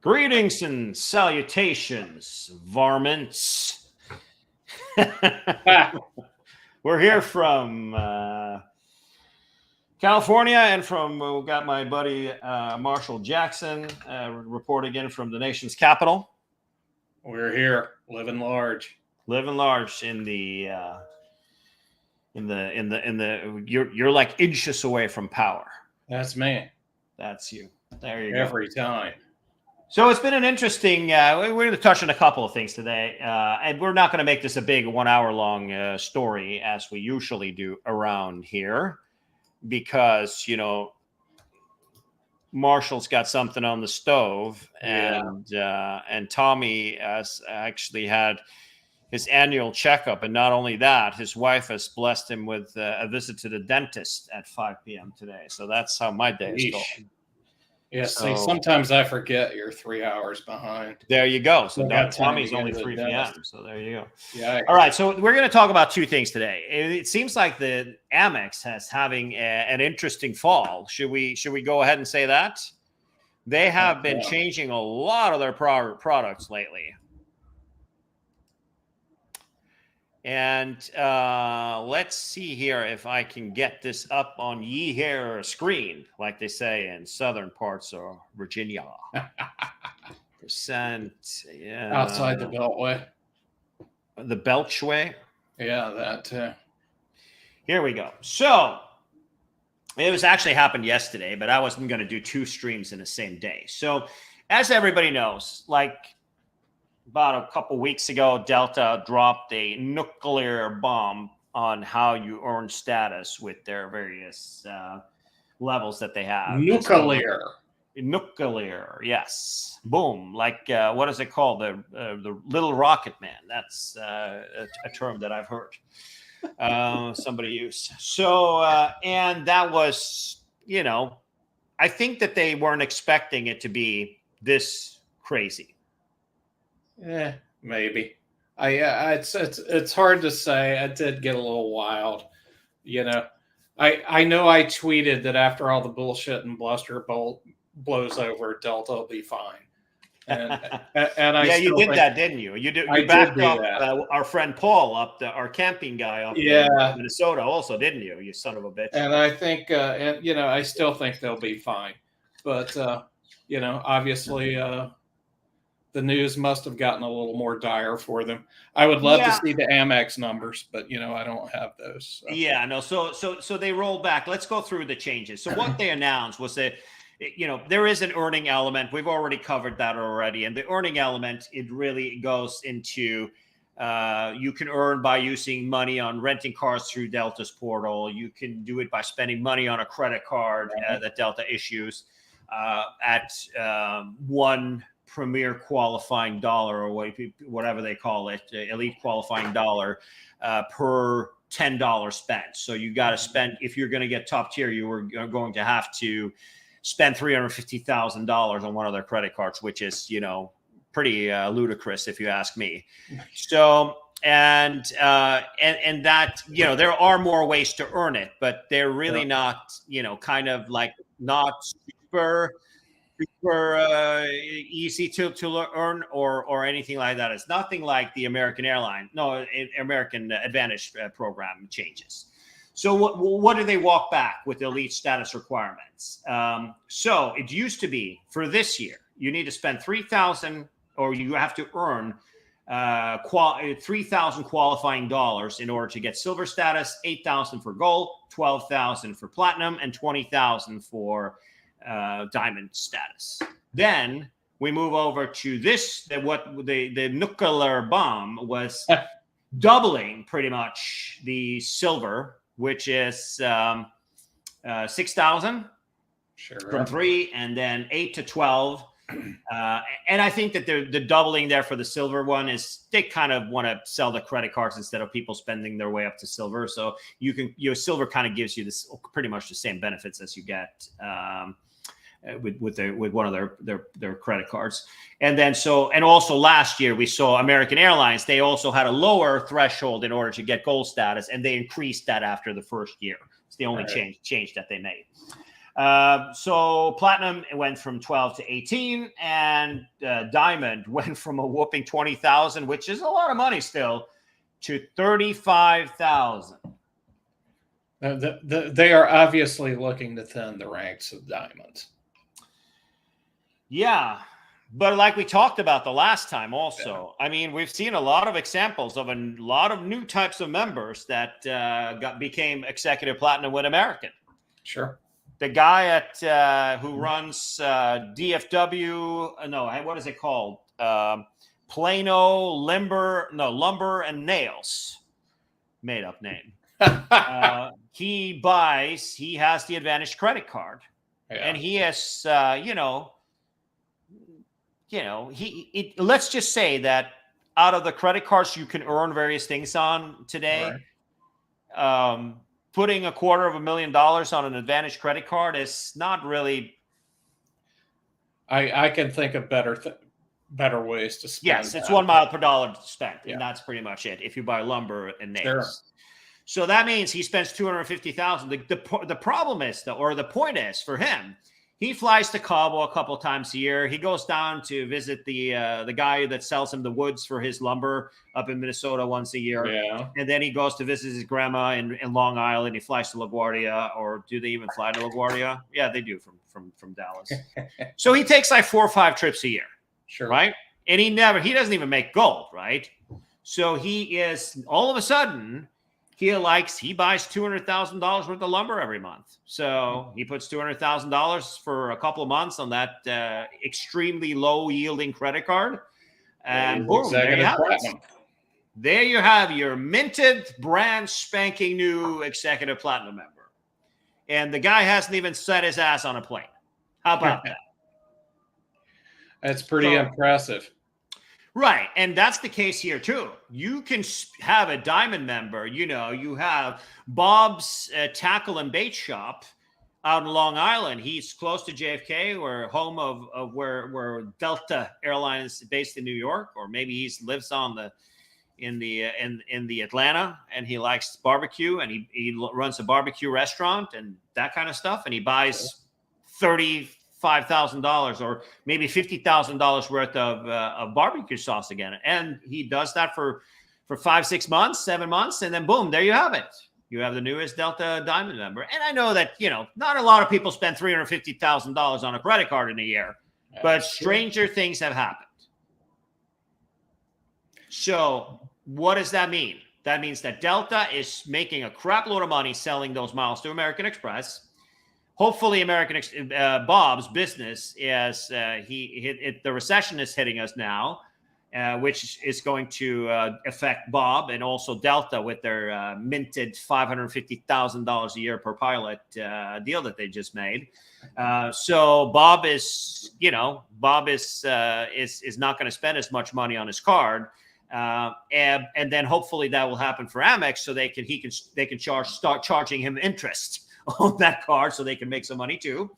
Greetings and salutations, varmints. We're here from California, and we got my buddy Marshall Jackson reporting in from the nation's capital. We're here, living large in the you're like inches away from power. That's me. That's you. There you go. Every time. So it's been an interesting, we're going to touch on a couple of things today, and we're not going to make this a big 1 hour long story as we usually do around here because, Marshall's got something on the stove, and Tommy has actually had his annual checkup. And not only that, his wife has blessed him with a visit to the dentist at 5 p.m. today. So that's how my day is going. Yeah, see, sometimes I forget you're 3 hours behind. There you go. So Tommy's only 3 p.m. So there you go. Yeah. All right. So we're going to talk about two things today. It seems like the Amex has having an interesting fall. Should we go ahead and say that? They have been changing a lot of their products lately. And let's see here if I can get this up on ye hair screen, like they say in southern parts of Virginia. Percent, yeah. Outside the Beltway. The Beltway? Yeah, that too. Here we go. So it was actually happened yesterday, but I wasn't going to do two streams in the same day. So as everybody knows, like about a couple weeks ago, Delta dropped a nuclear bomb on how you earn status with their various levels that they have. Nuclear, yes. Boom. Like, what is it called? The Little Rocket Man. That's a term that I've heard somebody use. So, and that was, I think that they weren't expecting it to be this crazy. Yeah, maybe. It's hard to say. I did get a little wild. I know I tweeted that after all the bullshit and bluster blows over, Delta will be fine. And I you did that, didn't you? You backed up our friend Paul our camping guy up in Minnesota, also, didn't you? You son of a bitch. And I think, I still think they'll be fine. But obviously. The news must have gotten a little more dire for them. I would love to see the Amex numbers, but I don't have those. So. Yeah, no. So they rolled back. Let's go through the changes. So what they announced was that, there is an earning element. We've already covered that already. And the earning element, it really goes into you can earn by using money on renting cars through Delta's portal. You can do it by spending money on a credit card that Delta issues at one premier qualifying dollar, or whatever they call it, elite qualifying dollar per $10 spent. So you got to spend, if you're going to get top tier, you were going to have to spend $350,000 on one of their credit cards, which is, pretty ludicrous if you ask me. So, and that, there are more ways to earn it, but they're really not, kind of like not super easy to earn or anything like that. It's nothing like the American Advantage program changes. So what do they walk back with elite status requirements? So it used to be for this year, you need to spend $3,000, or you have to earn $3,000 qualifying dollars in order to get silver status, $8,000 for gold, $12,000 for platinum, and $20,000 for diamond status. Then we move over to this, the nuclear bomb was doubling pretty much the silver, which is 6,000 from 3, and then 8 to 12. And I think that the doubling there for the silver one is they kind of want to sell the credit cards instead of people spending their way up to silver. So silver kind of gives you this pretty much the same benefits as you get with one of their credit cards. And then and also last year we saw American Airlines, they also had a lower threshold in order to get gold status, and they increased that after the first year. It's the only change that they made. So platinum went from 12 to 18, and diamond went from a whooping 20,000, which is a lot of money still, to 35,000. They are obviously looking to thin the ranks of diamonds. Yeah. But like we talked about the last time also, I mean, we've seen a lot of examples of a lot of new types of members that became executive platinum with American. Sure. The guy at who runs DFW, no, what is it called? Plano Lumber and Nails. Made up name. He has the Advantage credit card. Yeah. And he has, let's just say that out of the credit cards you can earn various things on today, right. Putting $250,000 on an Advantage credit card is not really. I can think of better ways to spend. Yes, it's 1 mile per dollar spent, and that's pretty much it. If you buy lumber and nails, sure. So that means he spends $250,000. The problem is, or the point is for him. He flies to Cabo a couple times a year. He goes down to visit the guy that sells him the woods for his lumber up in Minnesota once a year. Yeah. And then he goes to visit his grandma in Long Island. He flies to LaGuardia, or do they even fly to LaGuardia? Yeah, they do from Dallas. So he takes like 4 or 5 trips a year. Sure. Right? And he doesn't even make gold, right? So he is all of a sudden. He buys $200,000 worth of lumber every month. So he puts $200,000 for a couple of months on that extremely low yielding credit card. And boom, there you have it. There you have your minted, brand spanking new executive platinum member. And the guy hasn't even set his ass on a plane. How about that? That's pretty impressive. Right. And that's the case here, too. You can have a diamond member. You have Bob's Tackle and Bait Shop out in Long Island. He's close to JFK, or home of where Delta Airlines is based in New York, or maybe he lives in the Atlanta, and he likes barbecue, and he runs a barbecue restaurant and that kind of stuff. And he buys $35,000 or maybe $50,000 worth of barbecue sauce again. And he does that for 5, 6 months, 7 months. And then boom, there you have it. You have the newest Delta Diamond member. And I know that, not a lot of people spend $350,000 on a credit card in a year, but stranger things have happened. So what does that mean? That means that Delta is making a crap load of money selling those miles to American Express. Hopefully, Bob's business is the recession is hitting us now, which is going to affect Bob and also Delta with their minted $550,000 a year per pilot deal that they just made. So Bob is not going to spend as much money on his card, and then hopefully that will happen for Amex, so they can start charging him interest on that card, so they can make some money too.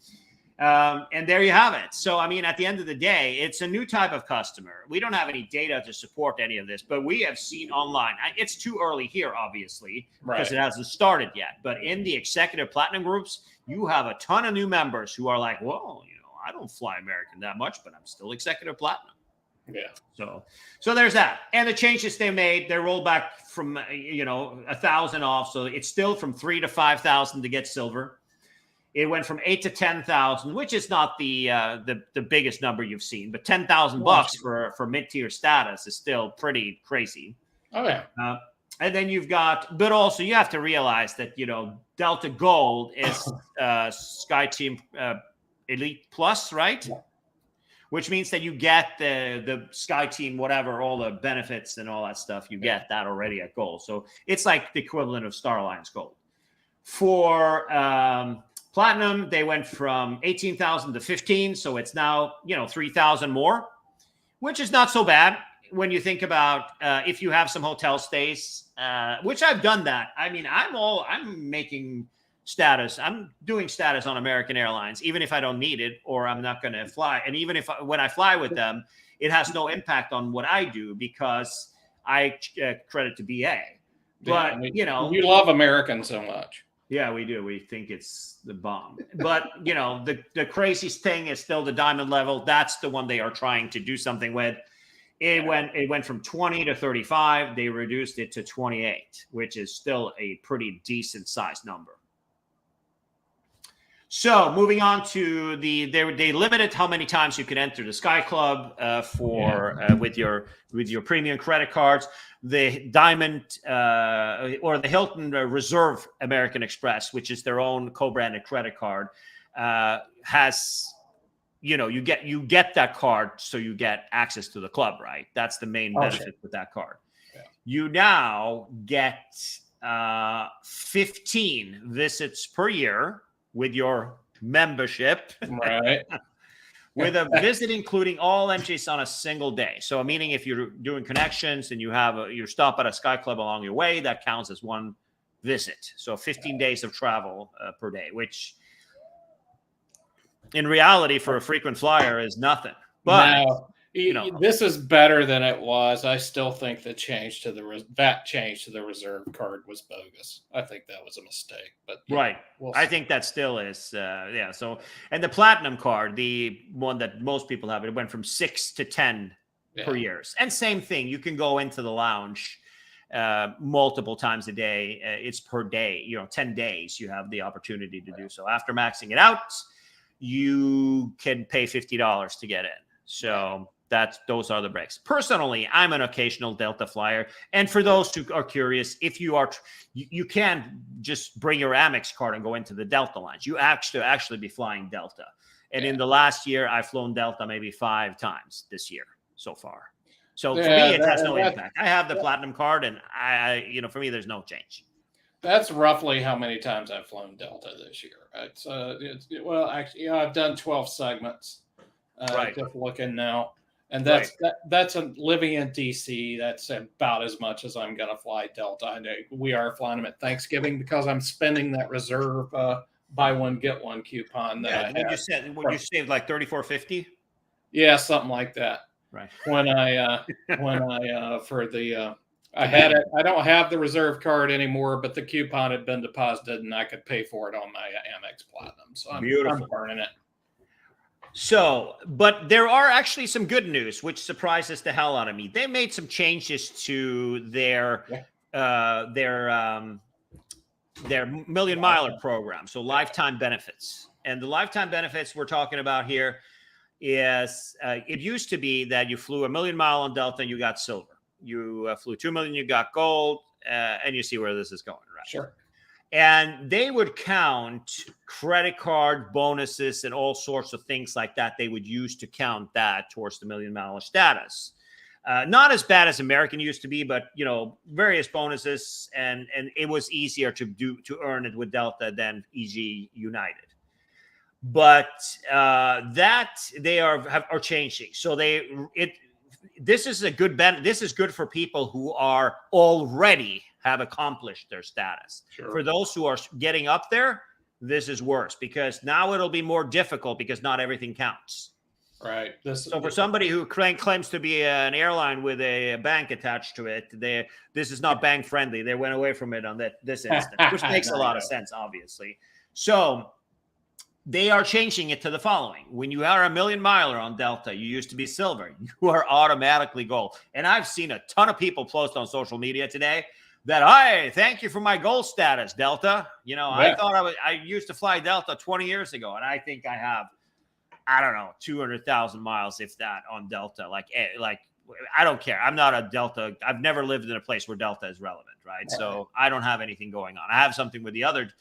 And there you have it. So, I mean, at the end of the day, it's a new type of customer. We don't have any data to support any of this, but we have seen online. It's too early here, obviously, because it hasn't started yet. But in the executive platinum groups, you have a ton of new members who are like, well, I don't fly American that much, but I'm still executive platinum. Yeah. So there's that. And the changes they made, they rolled back from, 1,000 off. So it's still from 3,000 to 5,000 to get silver. It went from 8,000 to 10,000, which is not the biggest number you've seen, but $10,000 for mid-tier status is still pretty crazy. Oh yeah. And then you've got, but also you have to realize that, Delta Gold is SkyTeam Elite Plus, right? Yeah. Which means that you get the SkyTeam, whatever, all the benefits and all that stuff. You get that already at Gold. So it's like the equivalent of Star Alliance Gold. For Platinum, they went from 18,000 to 15. So it's now, 3,000 more, which is not so bad when you think about if you have some hotel stays, which I've done that. I mean, I'm making status. I'm doing status on American Airlines, even if I don't need it or I'm not going to fly. And even when I fly with them, it has no impact on what I do because I credit to BA. But, you love American so much. Yeah, we do. We think it's the bomb. But, the craziest thing is still the diamond level. That's the one they are trying to do something with. It went from 20 to 35. They reduced it to 28, which is still a pretty decent sized number. So moving on to they limited how many times you can enter the Sky Club with your premium credit cards. The Diamond or the Hilton Reserve American Express, which is their own co-branded credit card, has you get that card, so you get access to the club, right? That's the main benefit with that card. Yeah. You now get 15 visits per year with your membership, right? With a visit including all entries on a single day. So meaning if you're doing connections and you stop at a Sky Club along your way, that counts as one visit. So 15 days of travel per day, which in reality for a frequent flyer is nothing. But this is better than it was. I still think the change to the reserve card was bogus. I think that was a mistake. But right, I think that still is. So, and the platinum card, the one that most people have, it went from 6 to 10 per year. And same thing, you can go into the lounge multiple times a day. It's per day. 10 days you have the opportunity to do so. After maxing it out, you can pay $50 to get in. So those are the breaks. Personally, I'm an occasional Delta flyer. And for those who are curious, if you can just bring your Amex card and go into the Delta lounge. You actually be flying Delta. And in the last year, I've flown Delta maybe 5 times this year so far. So for me, it has no impact. I have the platinum card, and for me, there's no change. That's roughly how many times I've flown Delta this year. Actually, I've done 12 segments. Just looking now. And that's living in DC. That's about as much as I'm going to fly Delta. I know we are flying them at Thanksgiving because I'm spending that reserve buy one get one coupon. You saved like $34.50. Yeah, something like that. Right. I had it. I don't have the reserve card anymore, but the coupon had been deposited, and I could pay for it on my Amex Platinum. So I'm burning it. So, but there are actually some good news, which surprises the hell out of me. They made some changes to their Million Miler program. So lifetime benefits, and the lifetime benefits we're talking about here is it used to be that you flew 1,000,000 miles on Delta and you got silver. You flew 2 million, you got gold, and you see where this is going, right? Sure. And they would count credit card bonuses and all sorts of things like that. They would use to count that towards the $1,000,000 status. Not as bad as American used to be, but various bonuses, and it was easier to earn it with Delta than EG United. But that they are changing. So this is a good this is good for people who are already have accomplished their status. Sure. For those who are getting up there, this is worse because now it'll be more difficult because not everything counts. Right. So for somebody who claims to be an airline with a bank attached to it, this is not bank friendly. They went away from it on this instant, which makes a lot of sense, obviously. So they are changing it to the following. When you are 1,000,000 miler on Delta, you used to be silver. You are automatically gold. And I've seen a ton of people post on social media today that, hey, thank you for my gold status, Delta. I thought I used to fly Delta 20 years ago, and I think I have, 200,000 miles, if that, on Delta. Like, I don't care. I'm not a Delta. I've never lived in a place where Delta is relevant, right? So I don't have anything going on. I have something with the other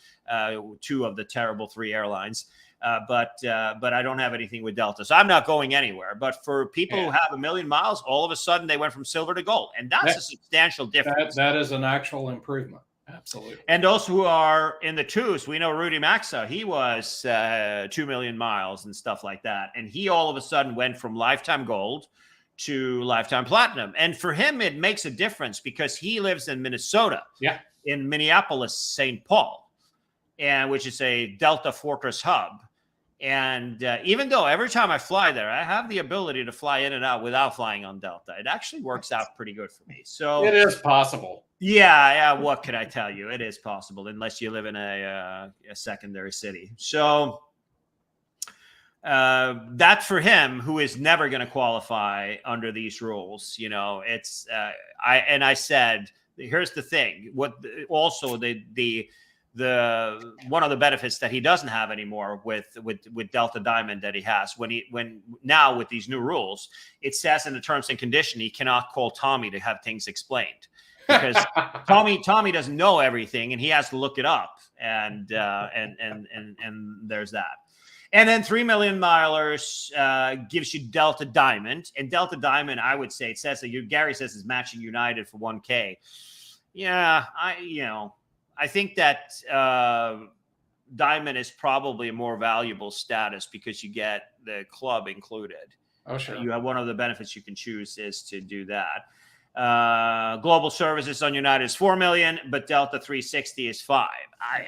2 of the terrible 3 airlines, but I don't have anything with Delta. So I'm not going anywhere. But for people who have 1,000,000 miles, all of a sudden they went from silver to gold. And that's a substantial difference. That is an actual improvement. Absolutely. And those who are in the 2s, we know Rudy Maxa, he was 2 million miles and stuff like that. And he all of a sudden went from lifetime gold to lifetime platinum. And for him, it makes a difference because he lives in Minnesota, in Minneapolis, St. Paul, which is a Delta Fortress hub. And even though every time I fly there, I have the ability to fly in and out without flying on Delta, it actually works out pretty good for me. So it is possible. Yeah. What could I tell you? It is possible unless you live in a secondary city. So that for him, who is never going to qualify under these rules, it's I said, here's the thing. What also the one of the benefits that he doesn't have anymore with Delta Diamond that he has when now with these new rules, it says in the terms and condition he cannot call Tommy to have things explained because Tommy doesn't know everything and he has to look it up and there's that. And then 3 million milers gives you Delta Diamond, and Delta Diamond, I would say, it says that Gary says is matching United for 1K. Yeah, I think that Diamond is probably a more valuable status because you get the club included. Oh, sure. You have one of the benefits you can choose is to do that. Global services on United is 4 million, but Delta 360 is 5.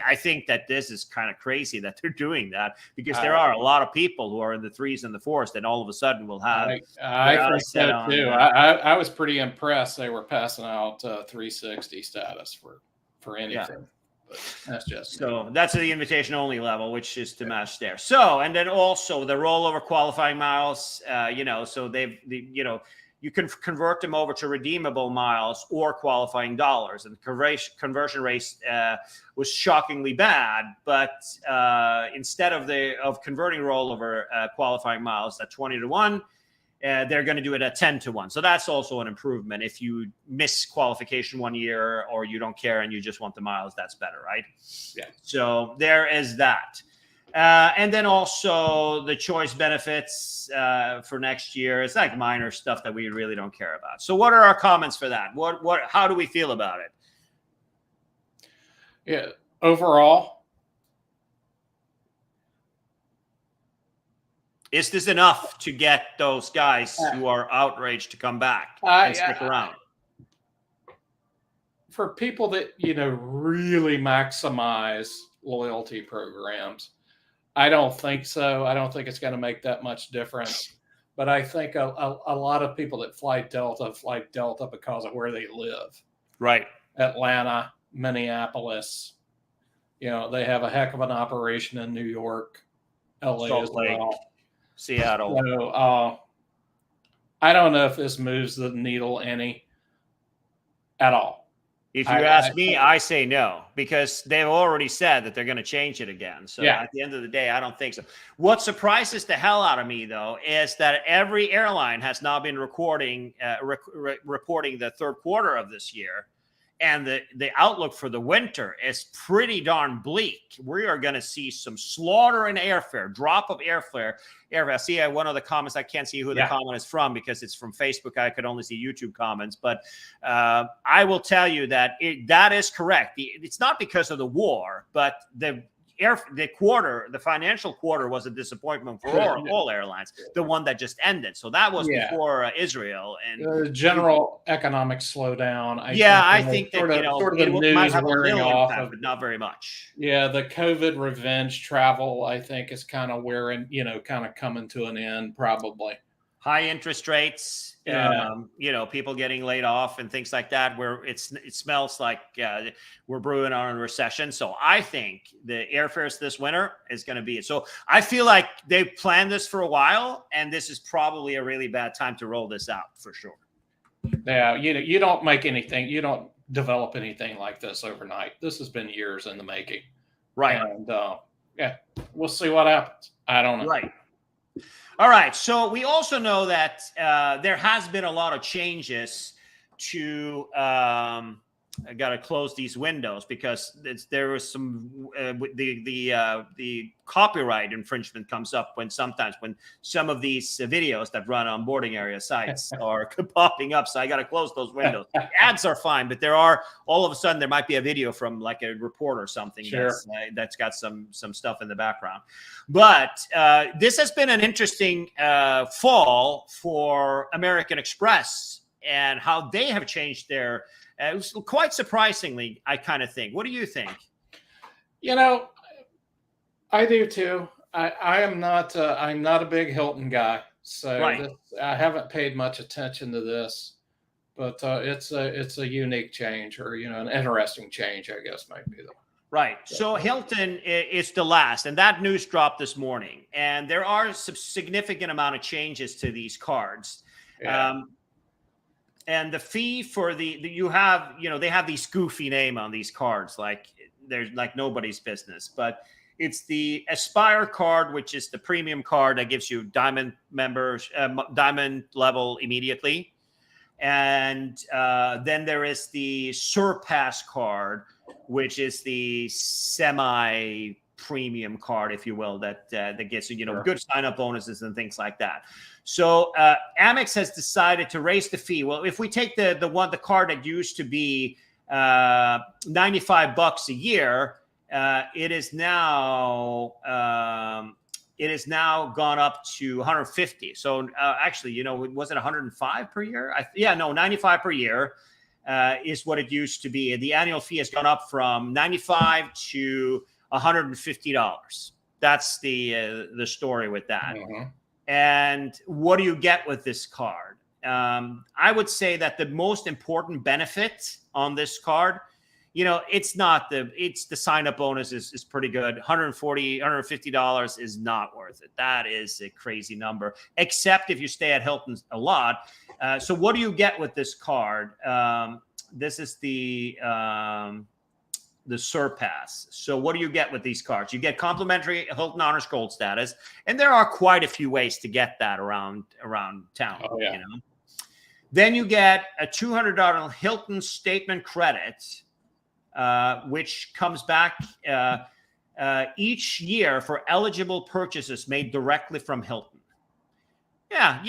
I think that this is kind of crazy that they're doing that because there are a lot of people who are in the 3s and the 4s that all of a sudden will have. I think so too. I was pretty impressed they were passing out 360 status for anything. Yeah. But that's just so that's the invitation only level, which is to match there. So and then also the rollover qualifying miles. So you can convert them over to redeemable miles or qualifying dollars. And the conversion rate was shockingly bad. But instead of converting rollover qualifying miles at 20-1, they're going to do it at 10-1. So that's also an improvement. If you miss qualification 1 year or you don't care and you just want the miles, that's better, right? Yeah. So there is that. And then also the choice benefits for next year. It's like minor stuff that we really don't care about. So what are our comments for that? How do we feel about it? Yeah. Overall, is this enough to get those guys who are outraged to come back and stick around? For people that, really maximize loyalty programs, I don't think so. I don't think it's going to make that much difference. But I think a lot of people that fly Delta because of where they live. Right. Atlanta, Minneapolis. They have a heck of an operation in New York, LA Salt as Lake, well. Seattle. So I don't know if this moves the needle any at all. If you ask me, I say no, because they've already said that they're going to change it again. So at the end of the day, I don't think so. What surprises the hell out of me, though, is that every airline has now been reporting the third quarter of this year. And the outlook for the winter is pretty darn bleak. We are going to see some slaughter in airfare, drop of airfare. I see one of the comments. I can't see who the comment is from because it's from Facebook. I could only see YouTube comments. But I will tell you that that is correct. It's not because of the war, but the financial quarter was a disappointment for all airlines, the one that just ended. So that was before Israel and the general economic slowdown. I think that it might have a little impact, but not very much. Yeah, the COVID revenge travel, I think, is kind of wearing, kind of coming to an end, probably. High interest rates, people getting laid off and things like that, where it smells like we're brewing on a recession. So I think the airfares this winter is going to be it. So I feel like they planned this for a while, and this is probably a really bad time to roll this out for sure. Yeah, you don't make anything, you don't develop anything like this overnight. This has been years in the making. Right. And we'll see what happens. I don't know. Right. All right. So we also know that there has been a lot of changes to I got to close these windows because there was some the copyright infringement comes up when some of these videos that run on boarding area sites are popping up. So I got to close those windows. Ads are fine, but there are all of a sudden there might be a video from like a report or something that's got some stuff in the background. But this has been an interesting fall for American Express and how they have changed their. It was quite surprisingly, I kind of think. What do you think? I do too. I am not. I'm not a big Hilton guy, so Right. I haven't paid much attention to this. But it's a unique change, or an interesting change, I guess might be the. Right. So Hilton is the last, and that news dropped this morning. And there are some significant amount of changes to these cards. Yeah. And the fee for you have, they have these goofy name on these cards, like there's like nobody's business. But it's the Aspire card, which is the premium card that gives you diamond members, diamond level immediately. And then there is the Surpass card, which is the semi-premium card, if you will, that gets you good sign-up bonuses and things like that. So Amex has decided to raise the fee. Well, if we take the card that used to be $95 a year, it is now gone up to 150. So actually, was it 105 per year? 95 per year is what it used to be. The annual fee has gone up from $95 to $150. That's the story with that. Mm-hmm. And what do you get with this card? I would say that the most important benefit on this card, it's the sign-up bonus is pretty good. $140, $150 is not worth it. That is a crazy number, except if you stay at Hilton a lot. So what do you get with this card? This is the Surpass. So what do you get with these cards? You get complimentary Hilton Honors Gold status, and there are quite a few ways to get that around town. Oh, yeah. Then you get a $200 Hilton statement credit, which comes back each year for eligible purchases made directly from Hilton. Yeah,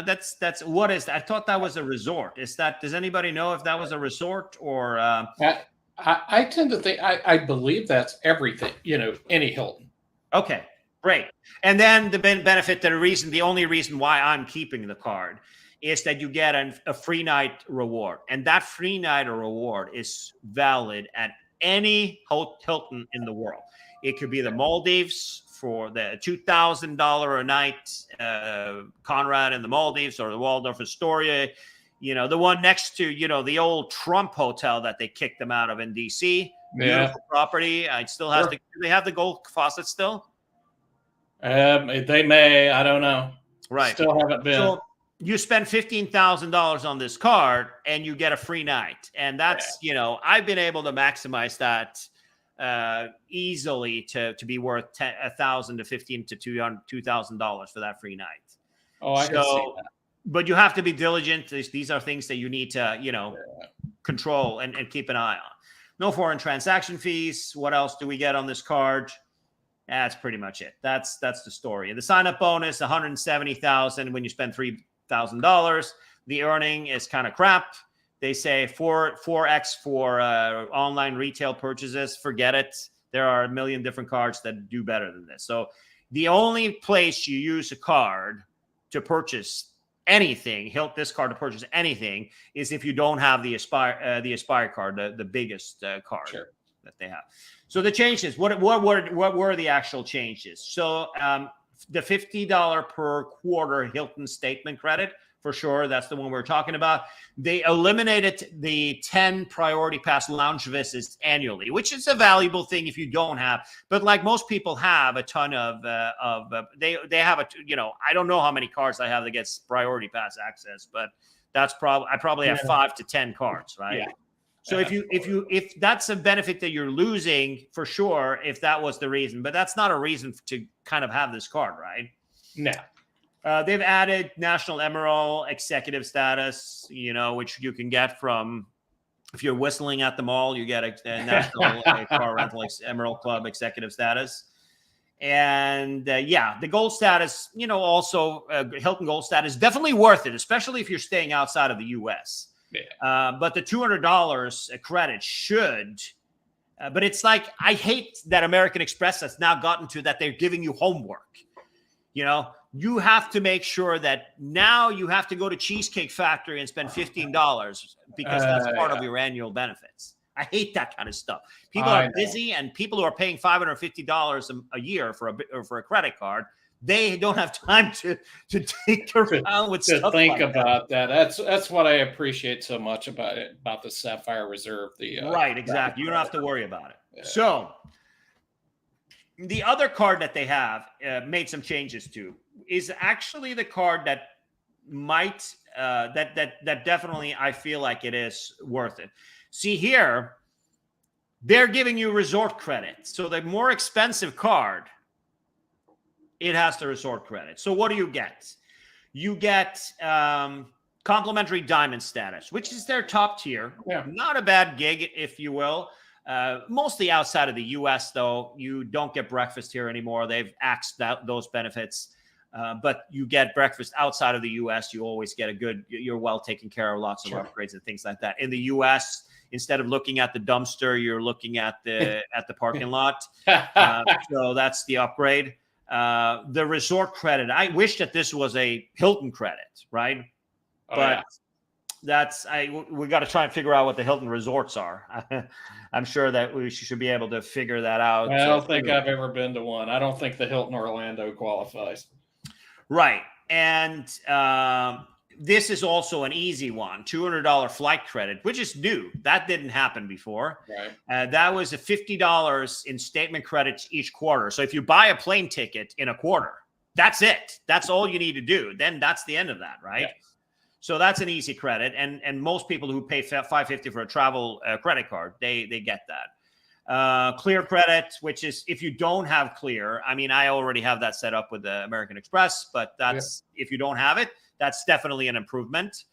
that's what is that? I thought that was a resort. Does anybody know if that was a resort or? I tend to think I believe that's everything. Any Hilton. Okay, great. And then the only reason why I'm keeping the card is that you get a free night reward. And that free night reward is valid at any Hilton in the world. It could be the Maldives for the $2,000 a night Conrad in the Maldives, or the Waldorf Astoria, the one next to, the old Trump hotel that they kicked them out of in DC. Beautiful property. It still has do they have the gold faucet still? They may, I don't know. Right. Still haven't been. So you spend $15,000 on this card and you get a free night. And that's, I've been able to maximize that easily to be worth $1,000 to $1,500 to $2,000 for that free night. Oh, I can see that. But you have to be diligent. These are things that you need to, control and keep an eye on. No foreign transaction fees. What else do we get on this card? That's pretty much it. That's the story. And the sign-up bonus, $170,000 when you spend $3,000. The earning is kind of crap. They say 4x for online retail purchases. Forget it. There are a million different cards that do better than this. So the only place you use a card to purchase anything, this card to purchase anything, is if you don't have the Aspire card, the biggest card that they have. So the changes, what were the actual changes? So the $50 per quarter Hilton statement credit, for sure, that's the one we're talking about. They eliminated the 10 priority pass lounge visits annually, which is a valuable thing if you don't have. But like most people have a ton of they have I don't know how many cards I have that gets priority pass access, but I probably have 5 to 10 cards, right? Yeah. So if that's a benefit that you're losing, for sure, if that was the reason, but that's not a reason to kind of have this card, right? No. They've added National Emerald executive status, which you can get from, if you're whistling at the mall, you get a National Car Rental Emerald Club executive status. And the gold status, also Hilton Gold status, definitely worth it, especially if you're staying outside of the U.S. Yeah. But the $200 credit should, but it's like, I hate that American Express has now gotten to that they're giving you homework. You have to make sure that now you have to go to Cheesecake Factory and spend $15 because that's part of your annual benefits. I hate that kind of stuff. People are busy, and people who are paying $550 a year for a credit card, they don't have time to take around with stuff think like about that. That's what I appreciate so much about it, about the Sapphire Reserve. Right, exactly. You don't have to worry about it. Yeah. So the other card that they have made some changes to is actually the card that might that definitely I feel like it is worth it. See here, they're giving you resort credit. So the more expensive card, it has the resort credit. So what do you get? You get complimentary diamond status, which is their top tier. Yeah. Not a bad gig, if you will. Mostly outside of the U.S., though. You don't get breakfast here anymore. They've axed out those benefits. But you get breakfast outside of the U.S. You always get you're well taken care of, lots of upgrades and things like that. In the U.S., instead of looking at the dumpster, you're looking at the parking lot. So that's the upgrade. The resort credit. I wish that this was a Hilton credit, right? But we got to try and figure out what the Hilton resorts are. I'm sure that we should be able to figure that out. I don't think I've ever been to one. I don't think the Hilton Orlando qualifies. Right. And this is also an easy one, $200 flight credit, which is new. That didn't happen before. Right. That was a $50 in statement credits each quarter. So if you buy a plane ticket in a quarter, that's it. That's all you need to do. Then that's the end of that, right? Yeah. So that's an easy credit. And most people who pay $550 for a travel credit card, they get that. Clear credit, which is if you don't have Clear, I mean, I already have that set up with the American Express, but that's if you don't have it, that's definitely an improvement.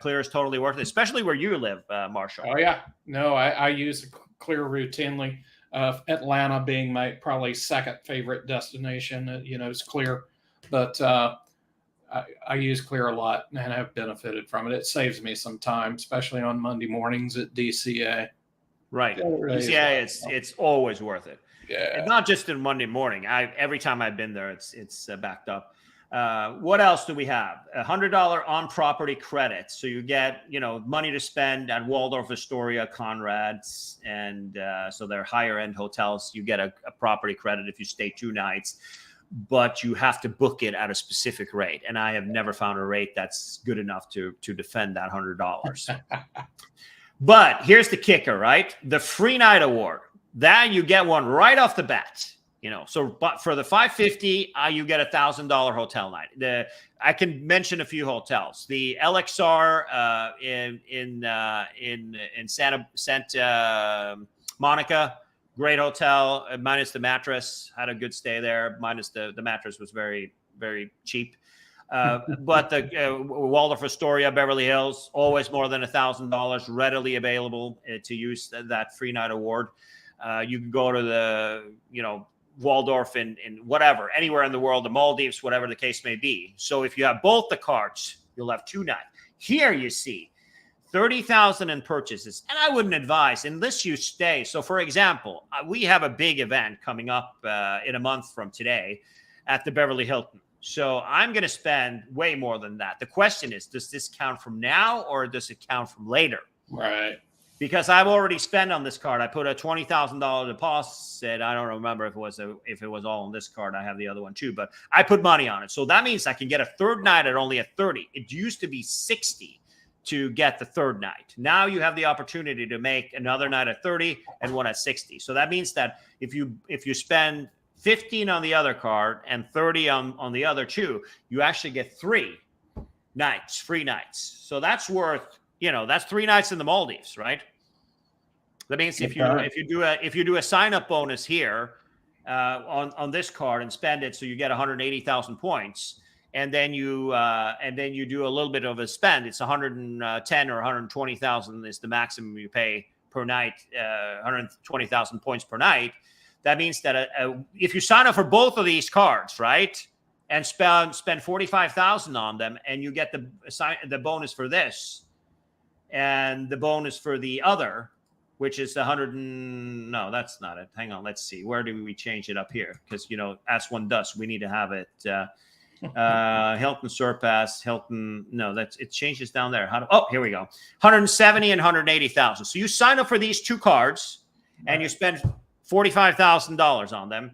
Clear is totally worth it, especially where you live, Marshall. Oh, yeah. No, I use Clear routinely. Atlanta being my probably second favorite destination, is Clear. But I use Clear a lot and have benefited from it. It saves me some time, especially on Monday mornings at DCA. Right. DCA, it's always worth it. Yeah. And not just in Monday morning. Every time I've been there, it's backed up. What else do we have? $100 on property credit. So you get, money to spend at Waldorf Astoria, Conrad's, and so they're higher end hotels. You get a property credit if you stay 2 nights, but you have to book it at a specific rate. And I have never found a rate that's good enough to defend that $100. But here's the kicker, right? The free night award, that you get one right off the bat. But for the $550, you get $1,000 hotel night. I can mention a few hotels. The LXR in Santa Monica, great hotel, minus the mattress. Had a good stay there. Minus the mattress was very, very cheap. But the Waldorf Astoria, Beverly Hills, always more than $1,000, readily available to use that free night award. You can go to the Waldorf in whatever, anywhere in the world, the Maldives, whatever the case may be. So if you have both the cards, you'll have 2 nights. Here you see $30,000 in purchases. And I wouldn't advise unless you stay. So for example, we have a big event coming up in a month from today at the Beverly Hilton. So I'm going to spend way more than that. The question is, does this count from now or does it count from later? Right. Because I've already spent on this card. I put a $20,000 deposit. I don't remember if it was all on this card. I have the other one too, but I put money on it. So that means I can get a third night at only at $30. It used to be $60 to get the third night. Now you have the opportunity to make another night at $30 and one at $60. So that means that if you spend $15 on the other card and $30 on the other 2, you actually get 3 nights, free nights. So that's worth, that's 3 nights in the Maldives, right? That means if you do a sign up bonus here on this card and spend it, so you get 180,000 points, and then you do a little bit of a spend, it's 110 or 120,000 is the maximum you pay per night, 120,000 points per night. That means that if you sign up for both of these cards, right, and spend 45,000 on them, and you get the bonus for this and the bonus for the other, which is no, that's not it. Hang on, let's see. Where do we change it up here? Because as one does, we need to have it Hilton surpass Hilton. No, it changes down there. Here we go. 170 and 180,000. So you sign up for these two cards and you spend $45,000 on them.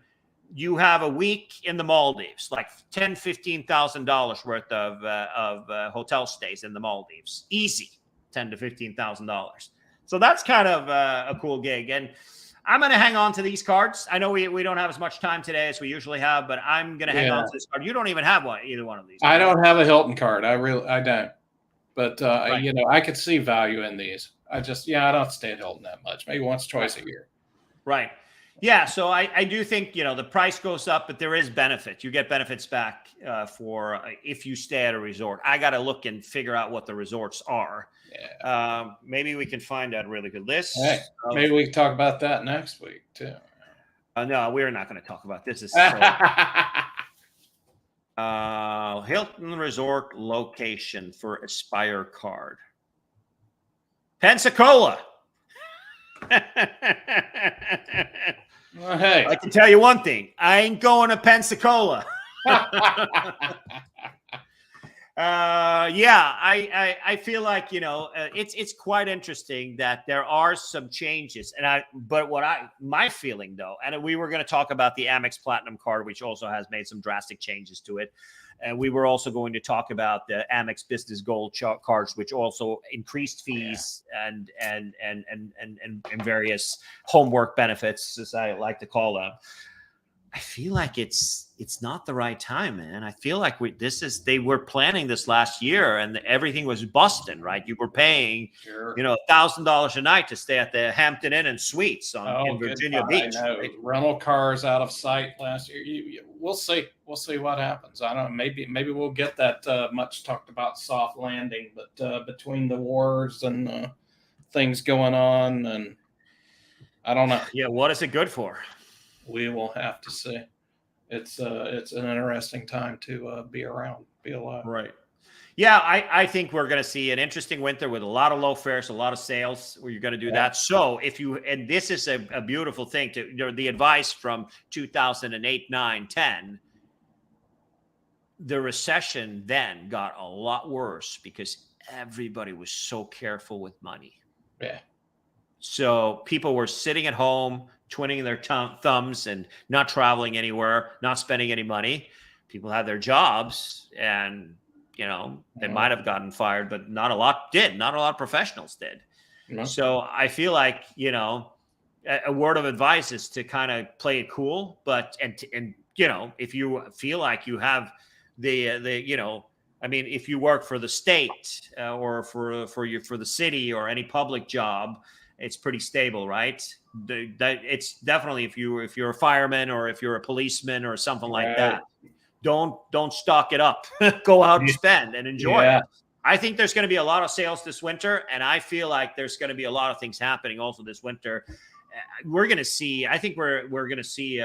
You have a week in the Maldives, like $10,000-$15,000 worth of hotel stays in the Maldives. Easy, $10,000 to $15,000. So that's kind of a cool gig. And I'm going to hang on to these cards. I know we don't have as much time today as we usually have, but I'm going to hang on to this card. You don't even have either one of these. I don't have a Hilton card. I don't. But Right. I could see value in these. I don't stay at Hilton that much. Maybe once, twice a year. Right. Yeah. So I do think, the price goes up, but there is benefit. You get benefits back for if you stay at a resort. I got to look and figure out what the resorts are. Yeah. Maybe we can find out a really good list. Hey, maybe we can talk about that next week too. No, we're not going to talk about this. Hilton Resort location for Aspire card. Pensacola. Well, hey, I can tell you one thing. I ain't going to Pensacola. I feel like, it's quite interesting that there are some changes. But my feeling though, and we were going to talk about the Amex Platinum card, which also has made some drastic changes to it. And we were also going to talk about the Amex Business Gold cards, which also increased fees and various homework benefits, as I like to call them. I feel like it's not the right time, man. I feel like they were planning this last year and everything was busting, right? You were paying, $1,000 a night to stay at the Hampton Inn and Suites in Virginia Beach. Right? Rental cars out of sight last year. We'll see. We'll see what happens. I don't know. Maybe we'll get that much talked about soft landing, but between the wars and things going on, and I don't know. Yeah, what is it good for? We will have to see. It's an interesting time to be around, be alive. Right. Yeah, I think we're going to see an interesting winter with a lot of low fares, a lot of sales where you're going to do that. So and this is a beautiful thing the advice from 2008, 9, 10, the recession then got a lot worse because everybody was so careful with money. Yeah. So people were sitting at home, twiddling their thumbs and not traveling anywhere, not spending any money. People had their jobs and, they might have gotten fired, but not a lot did. Not a lot of professionals did. Mm-hmm. So I feel like, a word of advice is to kind of play it cool, but, if you feel like you have if you work for the state or for the city or any public job, it's pretty stable, right? It's definitely if you're a fireman or if you're a policeman or something like that, don't stock it up. Go out and spend and enjoy it. I think there's going to be a lot of sales this winter, and I feel like there's going to be a lot of things happening also this winter. We're going to see. I think we're going to see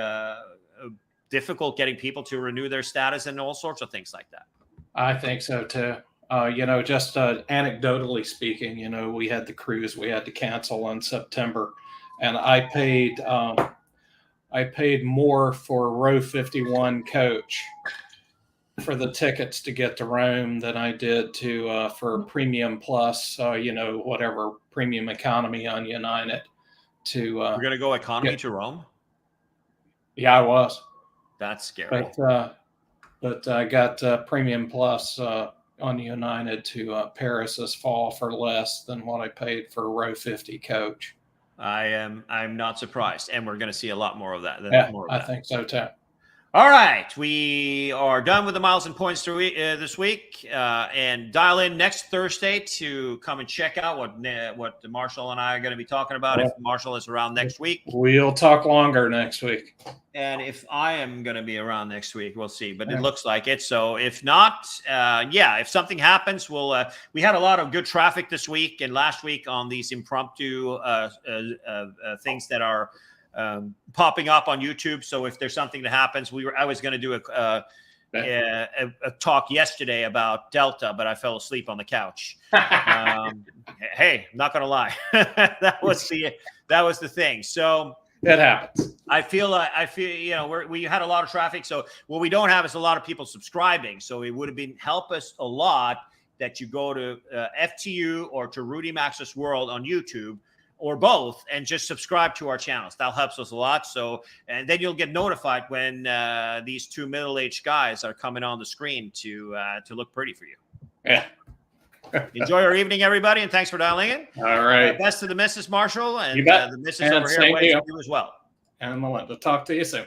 difficult getting people to renew their status and all sorts of things like that. I think so too. Just anecdotally speaking, we had the cruise we had to cancel in September, and I paid more for row 51 coach for the tickets to get to Rome than I did for premium plus, whatever premium economy on United. We're gonna go economy to Rome. Yeah, I was. That's scary. But I got premium plus on United to Paris this fall for less than what I paid for row 50 coach. I'm not surprised, and we're going to see a lot more of that. I think so too. All right, we are done with the miles and points this week, and dial in next Thursday to come and check out what Marshall and I are going to be talking about. If Marshall is around next week, we'll talk longer next week. And if I am going to be around next week, we'll see. But it looks like it. So if not, if something happens, we had a lot of good traffic this week and last week on these impromptu things that are popping up on YouTube. So if there's something that happens, I was going to do a talk yesterday about Delta, but I fell asleep on the couch. Hey, I'm not going to lie. That was the thing. So It happens. I feel, you know, we had a lot of traffic. So what we don't have is a lot of people subscribing. So it would have been help us a lot that you go to FTU or to Rudy Max's World on YouTube or both and just subscribe to our channels. That helps us a lot. So, and then you'll get notified when these two middle-aged guys are coming on the screen to look pretty for you. Yeah. Enjoy your evening, everybody, and thanks for dialing in. All right. Best to the Missus Marshall, and You bet. the Missus And over here same waves to to you as well. And Melinda, talk to you soon.